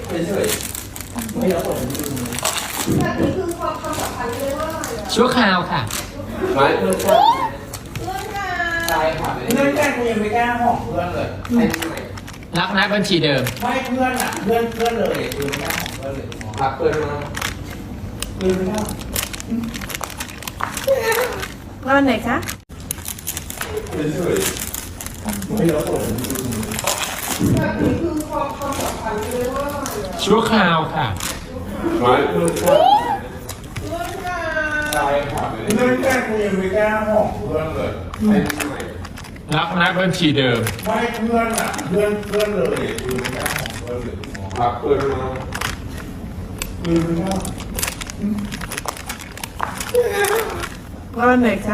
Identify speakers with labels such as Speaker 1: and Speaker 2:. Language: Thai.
Speaker 1: เฉยๆไม่แล้วคน
Speaker 2: แบบนี้คือความสัมพันธ์เรียกว่าอะไรอะ
Speaker 3: ชั่วคราวค่ะ
Speaker 1: ไม่เพื่อนกัน
Speaker 2: เรื่องงาน
Speaker 1: ใช่ค่ะเพื่อนกันกูยังไม่กล้าหอกเพื่อนเลยใช่ไหม
Speaker 3: รักนะบัญชีเดิม
Speaker 1: ไม่เพื่อนอ่ะเพื่อนเลยกูไม่กล้าหอกเพื่อนเลยรักเพื่อนมากเพื่อนไม่กล้า
Speaker 2: วันไหนคะ
Speaker 1: เฉยๆไม่แล้วคน
Speaker 2: แบบนี้คือความสัมพันธ์เรียกว่าอะไรอะ
Speaker 3: ชั่วคราวค่ะ
Speaker 1: ไม่เพื่อนกัน
Speaker 2: เรื่องงาน
Speaker 1: ใช่ค่ะเพื่อนกันกูยังไม่กล้าหอกเพื่อนเลยใช่ไหม
Speaker 3: รักนะบัญชีเดิม
Speaker 1: ไม่เพื่อนอ่ะเพื่อนเลยกูไม่กล้าหอกเพื่อนเลยรักเพื่อนมากเพื่อนไม่กล้า
Speaker 2: วันไหนคะ